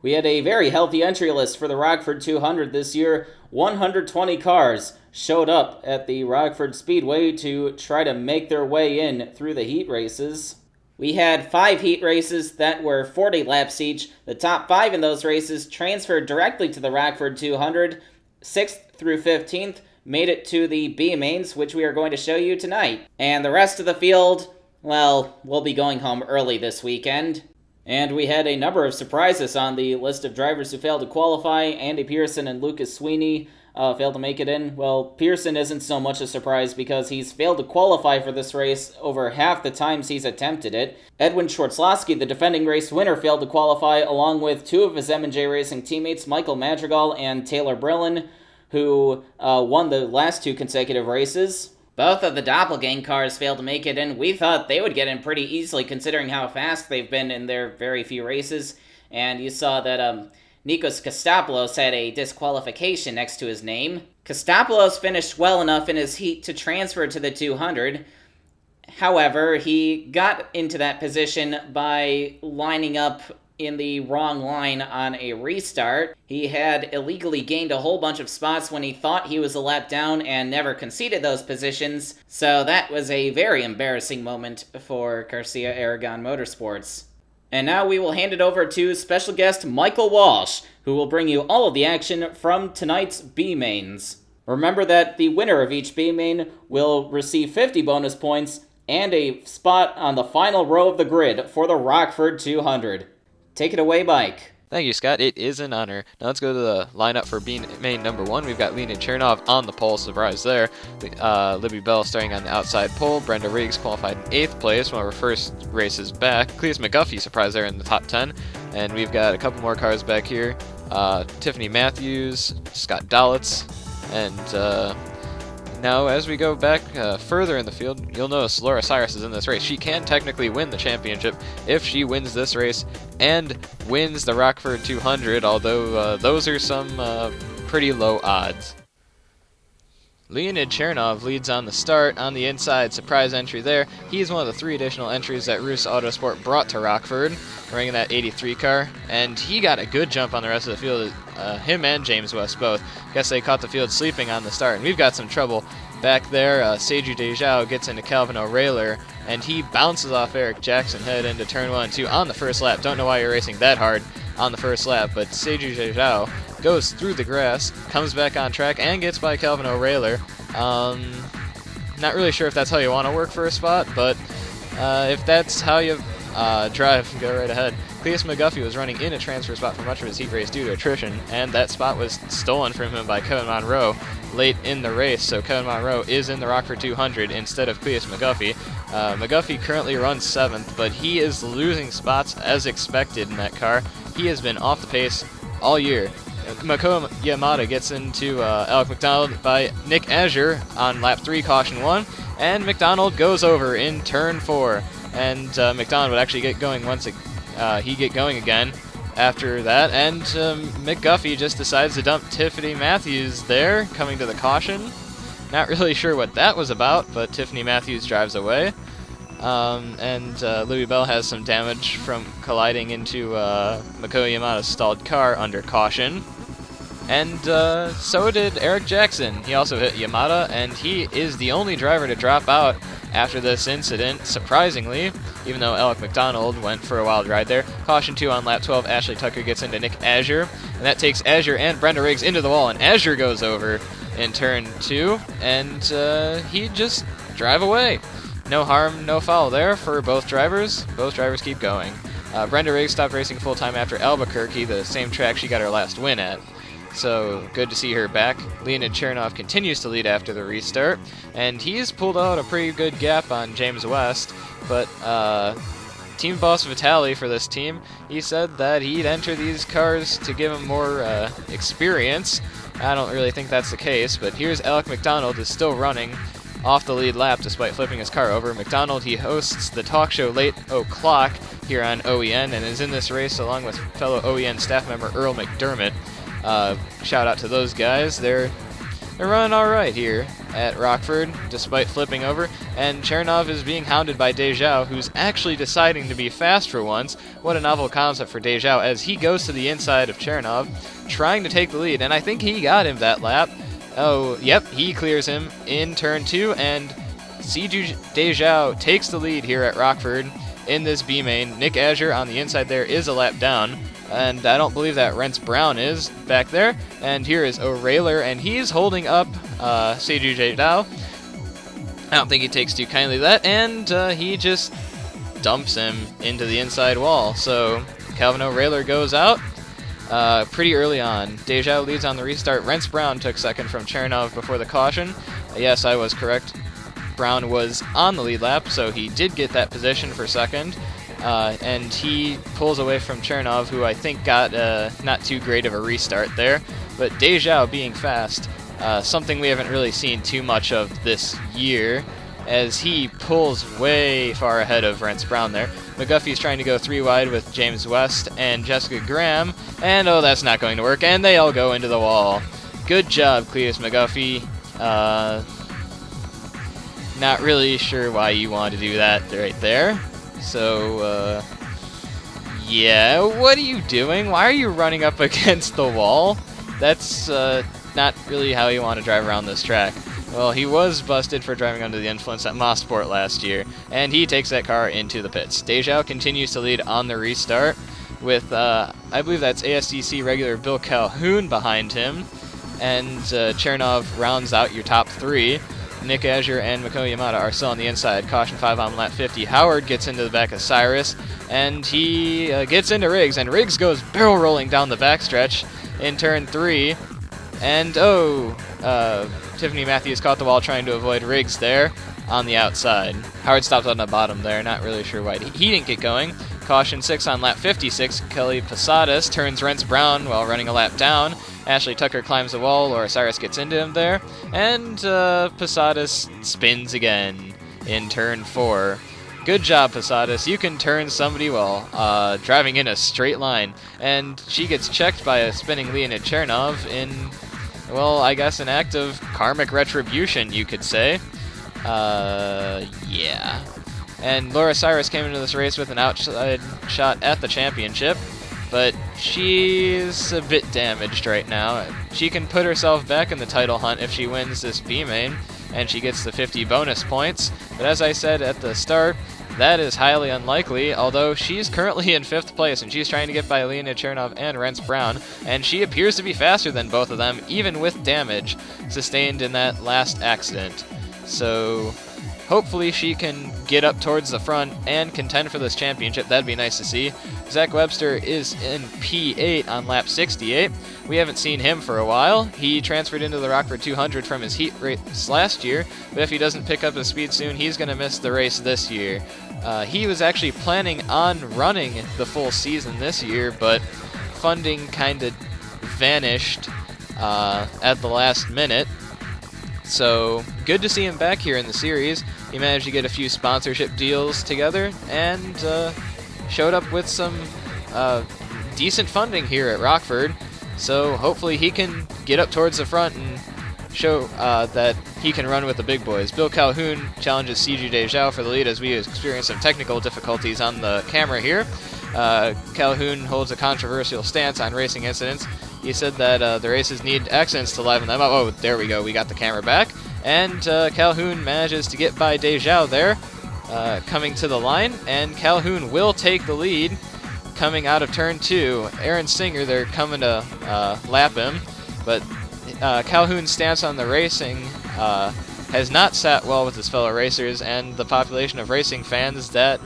We had a very healthy entry list for the Rockford 200 this year. 120 cars showed up at the Rockford Speedway to try to make their way in through the heat races. We had 5 heat races that were 40 laps each. The top 5 in those races transferred directly to the Rockford 200. 6th through 15th made it to the B mains, which we are going to show you tonight. And the rest of the field, well, we'll be going home early this weekend. And we had a number of surprises on the list of drivers who failed to qualify. Andy Pearson and Lucas Sweeney failed to make it in. Well, Pearson isn't so much a surprise because he's failed to qualify for this race over half the times he's attempted it. Edwin Schwartzlowski, the defending race winner, failed to qualify along with 2 of his M&J Racing teammates, Michael Madrigal and Taylor Brillen, who won the last 2 consecutive races. Both of the Doppelgang cars failed to make it in. We thought they would get in pretty easily considering how fast they've been in their very few races. And you saw that Nikos Kostopoulos had a disqualification next to his name. Kostopoulos finished well enough in his heat to transfer to the 200. However, he got into that position by lining up in the wrong line on a restart. He had illegally gained a whole bunch of spots when he thought he was a lap down and never conceded those positions, so that was a very embarrassing moment for Garcia Aragon Motorsports. And now we will hand it over to special guest Michael Walsh, who will bring you all of the action from tonight's B mains. Remember that the winner of each B main will receive 50 bonus points and a spot on the final row of the grid for the Rockford 200. Take it away, Mike. Thank you, Scott. It is an honor. Now let's go to the lineup for main number 1. We've got Leonid Chernov on the pole, surprise there. Libby Bell starting on the outside pole. Brenda Riggs qualified in 8th place, one of her first races back. Cleus McGuffey, surprise there in the top 10. And we've got a couple more cars back here. Tiffany Matthews, Scott Dalitz, and now, as we go back further in the field, you'll notice Laura Cyrus is in this race. She can technically win the championship if she wins this race and wins the Rockford 200, although those are some pretty low odds. Leonid Chernov leads on the start. On the inside, surprise entry there. He's one of the 3 additional entries that Rus Autosport brought to Rockford, running in that 83 car, and he got a good jump on the rest of the field, him and James West both. Guess they caught the field sleeping on the start, and we've got some trouble back there. Seiju Dejao gets into Calvin O'Railer, and he bounces off Eric Jackson head into turn 1 and 2 on the first lap. Don't know why you're racing that hard on the first lap, but Seiju Dejao goes through the grass, comes back on track, and gets by Calvin O'Railer. Not really sure if that's how you want to work for a spot, but if that's how you drive, go right ahead. Cleus McGuffey was running in a transfer spot for much of his heat race due to attrition, and that spot was stolen from him by Kevin Monroe late in the race, so Kevin Monroe is in the Rockford 200 instead of Cleus McGuffey. McGuffey currently runs 7th, but he is losing spots as expected in that car. He has been off the pace all year. Makoto Yamada gets into Alec McDonald by Nick Azure on lap 3, caution 1, and McDonald goes over in turn 4. And McDonald would actually get going once he get going again after that, and McGuffey just decides to dump Tiffany Matthews there, coming to the caution. Not really sure what that was about, but Tiffany Matthews drives away. And Louis Bell has some damage from colliding into Makoto Yamada's stalled car under caution. And so did Eric Jackson. He also hit Yamada, and he is the only driver to drop out after this incident, surprisingly, even though Alec McDonald went for a wild ride there. Caution 2 on lap 12, Ashley Tucker gets into Nick Azure, and that takes Azure and Brenda Riggs into the wall, and Azure goes over in turn 2, and he just drive away. No harm, no foul there for both drivers. Both drivers keep going. Brenda Riggs stopped racing full-time after Albuquerque, the same track she got her last win at. So good to see her back. Leonid Chernov continues to lead after the restart, and he's pulled out a pretty good gap on James West, but team boss Vitali for this team, he said that he'd enter these cars to give him more experience. I don't really think that's the case, but here's Alec McDonald is still running off the lead lap despite flipping his car over. McDonald, he hosts the talk show Late O'Clock here on OEN and is in this race along with fellow OEN staff member Earl McDermott. Shout out to those guys. They're running all right here. at Rockford, despite flipping over, and Chernov is being hounded by Dezhao, who's actually deciding to be fast for once. What a novel concept for Dezhao, as he goes to the inside of Chernov, trying to take the lead, and I think he got him that lap. Oh, yep, he clears him in turn 2, and Siju Dezhao takes the lead here at Rockford in this B main. Nick Azure on the inside there is a lap down, and I don't believe that Rents Brown is back there. And here is O'Railer, and he's holding up Siju Dezhao. I don't think he takes too kindly to that, and he just dumps him into the inside wall. So Calvin O'Railer goes out pretty early on. Dezhao leads on the restart. Rents Brown took second from Chernov before the caution. Yes, I was correct. Brown was on the lead lap, so he did get that position for second. And he pulls away from Chernov, who I think got not too great of a restart there. But Dezhao being fast, something we haven't really seen too much of this year, as he pulls way far ahead of Rents Brown there. McGuffey's trying to go 3 wide with James West and Jessica Graham, and oh, that's not going to work, and they all go into the wall. Good job, Cletus McGuffey. Not really sure why you want to do that right there. So, yeah, what are you doing? Why are you running up against the wall? That's not really how you want to drive around this track. Well, he was busted for driving under the influence at Mossport last year, and he takes that car into the pits. Dezhao continues to lead on the restart with, I believe that's ASDC regular Bill Calhoun behind him, and Chernov rounds out your top 3. Nick Azure and Mako Yamada are still on the inside. Caution 5 on lap 50. Howard gets into the back of Cyrus, and he gets into Riggs, and Riggs goes barrel rolling down the backstretch in turn 3. And Tiffany Matthews caught the wall trying to avoid Riggs there on the outside. Howard stopped on the bottom there, not really sure why he didn't get going. Caution 6 on lap 56. Kelly Posadas turns Rents Brown while running a lap down. Ashley Tucker climbs the wall, Laura Cyrus gets into him there, and Posadas spins again in turn 4. Good job, Posadas. You can turn somebody while driving in a straight line, and she gets checked by a spinning Leonid Chernov in, well, I guess an act of karmic retribution, you could say. Yeah. And Laura Cyrus came into this race with an outside shot at the championship, but she's a bit damaged right now. She can put herself back in the title hunt if she wins this B main, and she gets the 50 bonus points. But as I said at the start, that is highly unlikely, although she's currently in 5th place, and she's trying to get by Leonid Chernov and Rents Brown, and she appears to be faster than both of them, even with damage sustained in that last accident. So hopefully she can get up towards the front and contend for this championship. That'd be nice to see. Zach Webster is in P8 on lap 68. We haven't seen him for a while. He transferred into the Rockford 200 from his heat race last year, but if he doesn't pick up his speed soon, he's going to miss the race this year. He was actually planning on running the full season this year, but funding kind of vanished at the last minute. So good to see him back here in the series. He managed to get a few sponsorship deals together and showed up with some decent funding here at Rockford. So hopefully he can get up towards the front and show that he can run with the big boys. Bill Calhoun challenges Siju Dezhao for the lead as we experience some technical difficulties on the camera here. Calhoun holds a controversial stance on racing incidents. He said that the races need accidents to liven them up. Oh, there we go. We got the camera back. And Calhoun manages to get by Dezhao there, coming to the line. And Calhoun will take the lead coming out of turn 2. Aaron Singer, they're coming to lap him. But Calhoun's stance on the racing has not sat well with his fellow racers and the population of racing fans that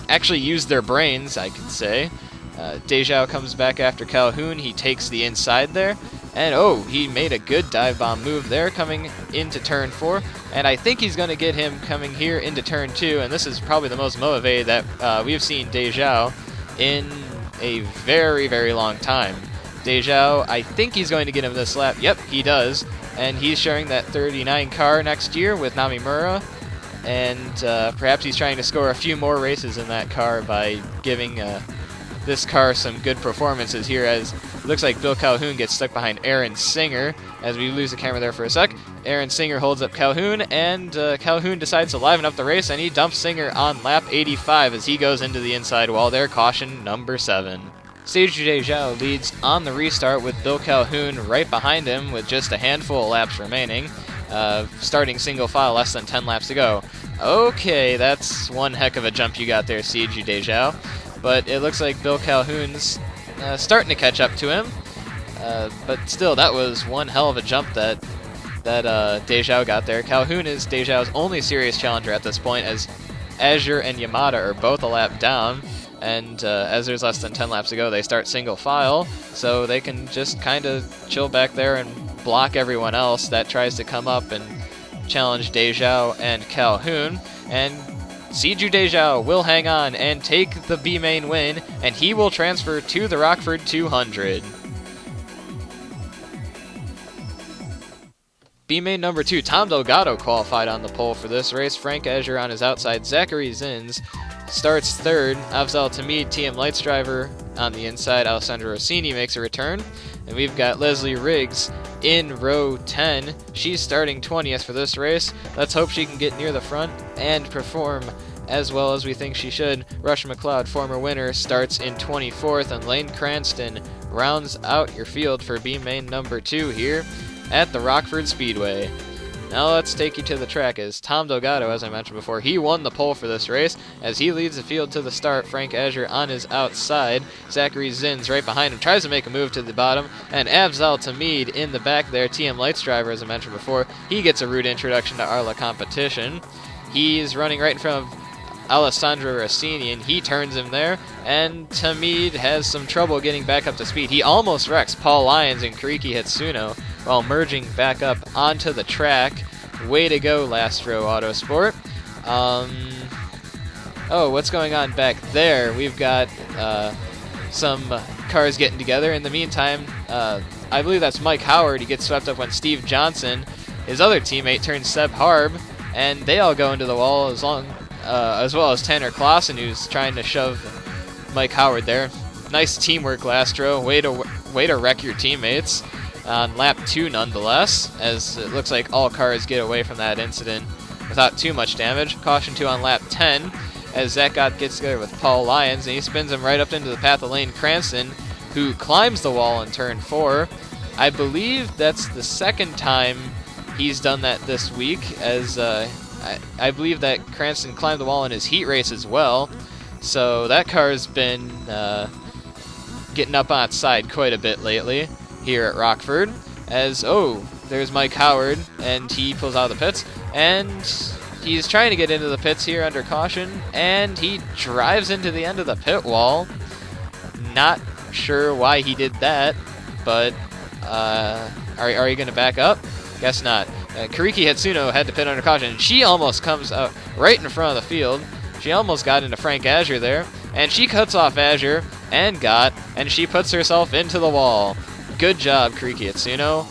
actually use their brains, I could say. Dezhao comes back after Calhoun. He takes the inside there. And oh, he made a good dive bomb move there coming into turn 4. And I think he's going to get him coming here into turn 2. And this is probably the most motivated that we've seen Dezhao in a very, very long time. Dezhao, I think he's going to get him this lap. Yep, he does. And he's sharing that 39 car next year with Namimura. And perhaps he's trying to score a few more races in that car by giving this car some good performances here, as it looks like Bill Calhoun gets stuck behind Aaron Singer. As we lose the camera there for a sec, Aaron Singer holds up Calhoun, and Calhoun decides to liven up the race, and he dumps Singer on lap 85 as he goes into the inside wall there. Caution number 7. Stage Zhao leads on the restart with Bill Calhoun right behind him with just a handful of laps remaining. Starting single file, less than 10 laps to go. Okay, that's one heck of a jump you got there, Stage Zhao. But it looks like Bill Calhoun's starting to catch up to him. But still, that was one hell of a jump that Zhao got there. Calhoun is Zhao's only serious challenger at this point, as Azure and Yamada are both a lap down. And as there's less than 10 laps to go, they start single file, so they can just kind of chill back there and block everyone else that tries to come up and challenge Zhao and Calhoun. And Siju Zhao will hang on and take the B main win, and he will transfer to the Rockford 200. B main number 2, Tom Delgado qualified on the pole for this race. Frank Azure on his outside. Zachary Zins starts third. Afzal Tamid, TM Lights driver, on the inside. Alessandro Rossini makes a return. And we've got Leslie Riggs in row 10. She's starting 20th for this race. Let's hope she can get near the front and perform as well as we think she should. Rush McLeod, former winner, starts in 24th. And Lane Cranston rounds out your field for B main number 2 here at the Rockford Speedway. Now let's take you to the track, as Tom Delgado, as I mentioned before, he won the pole for this race as he leads the field to the start. Frank Azure on his outside. Zachary Zins right behind him, tries to make a move to the bottom, and Afzal Tamid in the back there, TM Lights driver, as I mentioned before, he gets a rude introduction to ARLA competition. He's running right in front of Alessandro Rossini, and he turns him there, and Tamid has some trouble getting back up to speed. He almost wrecks Paul Lyons and Kariki Hitsuno while merging back up onto the track. Way to go, Last Row Autosport. Oh, what's going on back there? We've got some cars getting together. In the meantime, I believe that's Mike Howard. He gets swept up when Steve Johnson, his other teammate, turns Seb Harb, and they all go into the wall as well as Tanner Clausen, who's trying to shove Mike Howard there. Nice teamwork, Lastro. Way to wreck your teammates on lap 2 nonetheless, as it looks like all cars get away from that incident without too much damage. Caution 2 on lap 10 as Zach gets together with Paul Lyons, and he spins him right up into the path of Lane Cranston, who climbs the wall in turn 4. I believe that's the second time he's done that this week, as I believe that Cranston climbed the wall in his heat race as well. So that car's been getting up on its side quite a bit lately here at Rockford. As, there's Mike Howard, and he pulls out of the pits, and he's trying to get into the pits here under caution, and he drives into the end of the pit wall. Not sure why he did that, but are you going to back up? Guess not. Kariki Hitsuno had to pit under caution, and she almost comes out right in front of the field. She almost got into Frank Azure there, and she cuts off Azure and she puts herself into the wall. Good job, Kariki Hitsuno.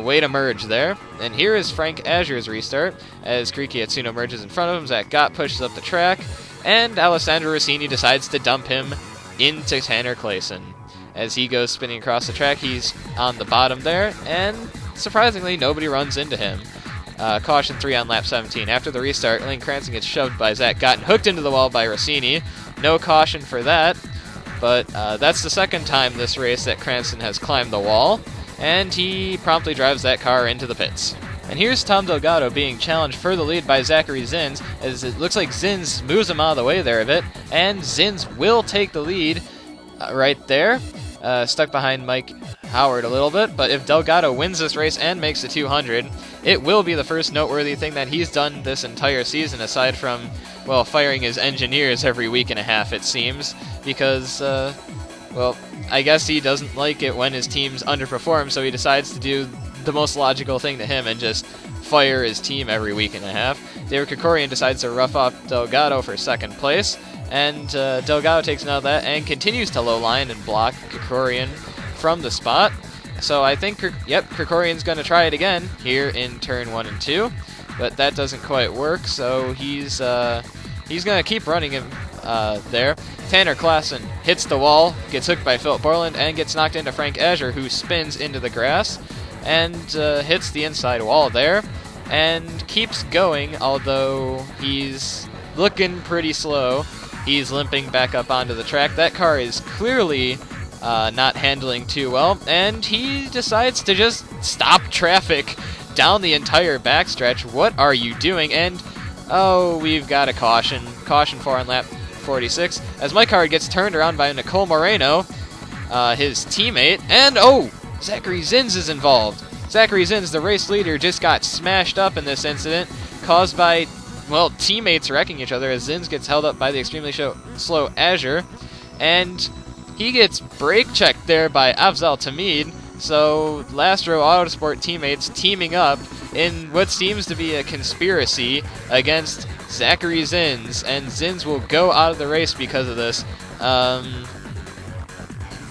Way to merge there. And here is Frank Azure's restart as Kariki Hitsuno merges in front of him. Zach Gott pushes up the track, and Alessandro Rossini decides to dump him into Tanner Clayson. As he goes spinning across the track, he's on the bottom there, and surprisingly, nobody runs into him. Caution 3 on lap 17. After the restart, Lane Cranston gets shoved by Zach Gott and hooked into the wall by Rossini. No caution for that, but that's the second time this race that Cranston has climbed the wall, and he promptly drives that car into the pits. And here's Tom Delgado being challenged for the lead by Zachary Zins, as it looks like Zins moves him out of the way there a bit, and Zins will take the lead right there. Stuck behind Mike Howard a little bit, but if Delgado wins this race and makes the 200, it will be the first noteworthy thing that he's done this entire season, aside from, well, firing his engineers every week and a half, it seems, because, I guess he doesn't like it when his teams underperform, so he decides to do the most logical thing to him and just fire his team every week and a half. David Krikorian decides to rough off Delgado for second place, and Delgado takes note of that and continues to low line and block Krikorian from the spot. So I think, Krikorian's going to try it again here in turn 1 and 2, but that doesn't quite work, so he's going to keep running him there. Tanner Klassen hits the wall, gets hooked by Philip Borland, and gets knocked into Frank Azure, who spins into the grass and hits the inside wall there and keeps going, although he's looking pretty slow. He's limping back up onto the track. That car is clearly not handling too well, and he decides to just stop traffic down the entire backstretch. What are you doing? And oh, we've got a caution. Caution for on lap 46 as Mike Howard gets turned around by Nicole Moreno, his teammate, and oh, Zachary Zins is involved. Zachary Zins, the race leader, just got smashed up in this incident caused by, well, teammates wrecking each other as Zins gets held up by the extremely slow Azure, and he gets brake checked there by Afzal Tamid. So Last Row Autosport teammates teaming up in what seems to be a conspiracy against Zachary Zins, and Zins will go out of the race because of this.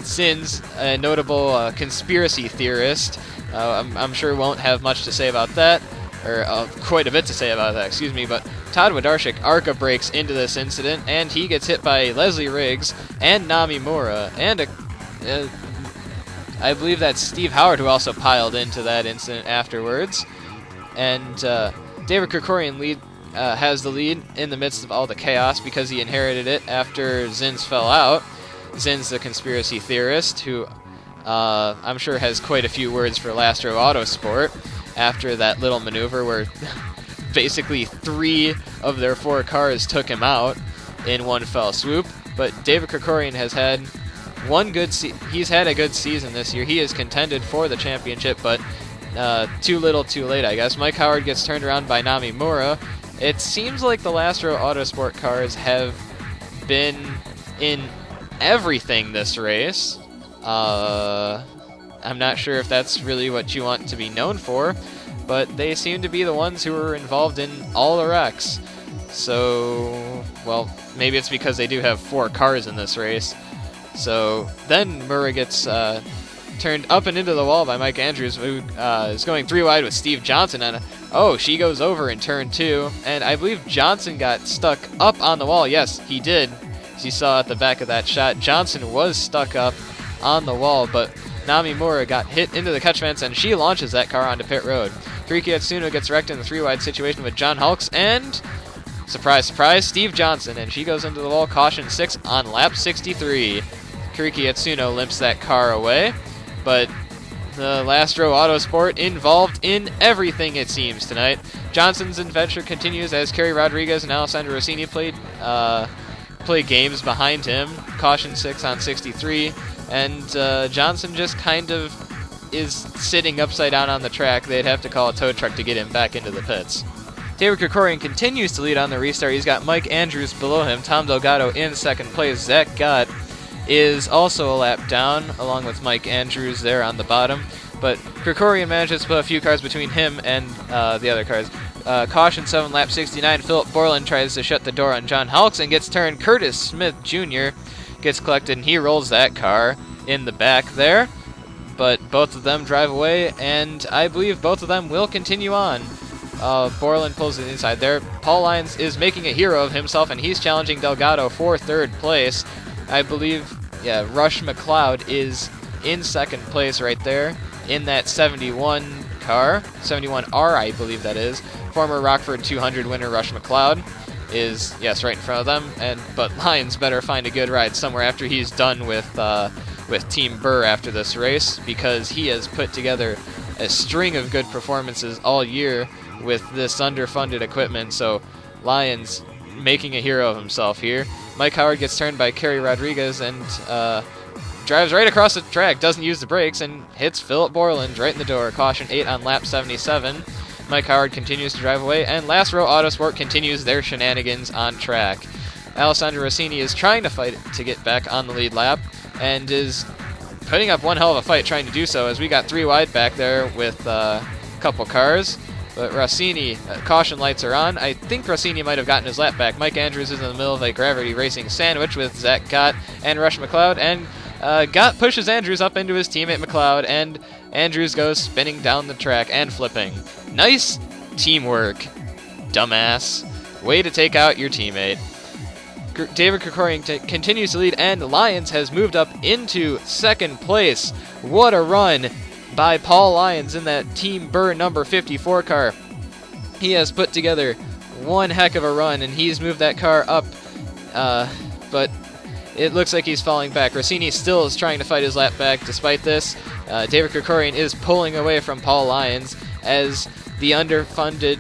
Zins, a notable conspiracy theorist, I'm sure won't have much to say about that, or quite a bit to say about that, excuse me, but Todd Wlodarczyk ARCA breaks into this incident, and he gets hit by Leslie Riggs and Nami Mura, and I believe that's Steve Howard who also piled into that incident afterwards. And David Krikorian has the lead in the midst of all the chaos because he inherited it after Zins fell out. Zins, the conspiracy theorist, who I'm sure has quite a few words for Last Row Autosport after that little maneuver where basically 3 of their 4 cars took him out in one fell swoop. But David Krikorian has had he's had a good season this year. He is contended for the championship, but too little too late, I guess. Mike Howard gets turned around by Nami Mura. It seems like the Last Row Autosport cars have been in everything this race. I'm not sure if that's really what you want to be known for, but they seem to be the ones who are involved in all the wrecks. So, well, maybe it's because they do have 4 cars in this race. So then Murray gets turned up and into the wall by Mike Andrews, who is going 3 wide with Steve Johnson. And oh, she goes over in turn 2. And I believe Johnson got stuck up on the wall. Yes, he did. As you saw at the back of that shot, Johnson was stuck up on the wall, but Nami Mura got hit into the catch fence, and she launches that car onto pit road. Kiriki Atsuno gets wrecked in the 3-wide situation with John Hulks, and surprise, surprise, Steve Johnson, and she goes into the wall, caution 6 on lap 63. Kiriki Atsuno limps that car away, but the Last Row Autosport involved in everything, it seems, tonight. Johnson's adventure continues as Kerry Rodriguez and Alessandro Rossini play games behind him. Caution 6 on 63, and Johnson just kind of is sitting upside down on the track. They'd have to call a tow truck to get him back into the pits. David Krikorian continues to lead on the restart. He's got Mike Andrews below him, Tom Delgado in second place. Zach Gott is also a lap down, along with Mike Andrews there on the bottom. But Krikorian manages to put a few cars between him and the other cars. Caution 7, lap 69. Philip Borland tries to shut the door on John Hulks and gets turned. Curtis Smith Jr. gets collected, and he rolls that car in the back there. But both of them drive away, and I believe both of them will continue on. Borland pulls it inside there. Paul Lyons is making a hero of himself, and he's challenging Delgado for 3rd place. I believe, Rush McLeod is in 2nd place right there in that 71 car. 71R, I believe that is. Former Rockford 200 winner Rush McLeod is, yes, right in front of them. But Lyons better find a good ride somewhere after he's done with Team Burr after this race, because he has put together a string of good performances all year with this underfunded equipment. So Lyons making a hero of himself here. Mike Howard gets turned by Kerry Rodriguez and drives right across the track, doesn't use the brakes, and hits Philip Borland right in the door. Caution 8 on lap 77. Mike Howard continues to drive away, and Last Row Autosport continues their shenanigans on track. Alessandro Rossini is trying to fight to get back on the lead lap, and is putting up one hell of a fight trying to do so, as we got 3 wide back there with a couple cars. But Rossini, caution lights are on. I think Rossini might have gotten his lap back. Mike Andrews is in the middle of a gravity racing sandwich with Zach Gott and Rush McLeod, and Gott pushes Andrews up into his teammate McLeod, and Andrews goes spinning down the track and flipping. Nice teamwork, dumbass. Way to take out your teammate. David Krikorian continues to lead, and Lyons has moved up into second place. What a run by Paul Lyons in that Team Burr number 54 car. He has put together one heck of a run, and he's moved that car up, but it looks like he's falling back. Rossini still is trying to fight his lap back despite this. David Krikorian is pulling away from Paul Lyons as the underfunded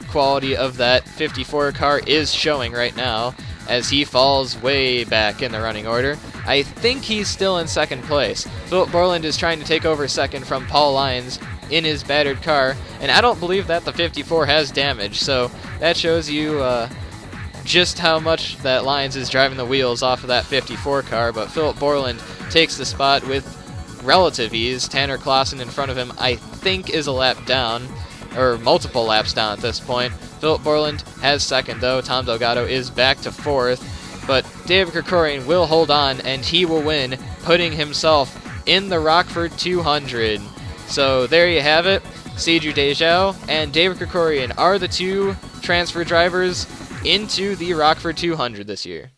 quality of that 54 car is showing right now as he falls way back in the running order. I think he's still in second place. Philip Borland is trying to take over second from Paul Lyons in his battered car, and I don't believe that the 54 has damage, so that shows you just how much that Lyons is driving the wheels off of that 54 car, but Philip Borland takes the spot with relative ease. Tanner Clausen in front of him, I think, is a lap down, or multiple laps down at this point. Philip Borland has second, though. Tom Delgado is back to fourth, but David Krikorian will hold on, and he will win, putting himself in the Rockford 200. So there you have it. Seiju Dejao and David Krikorian are the two transfer drivers into the Rockford 200 this year.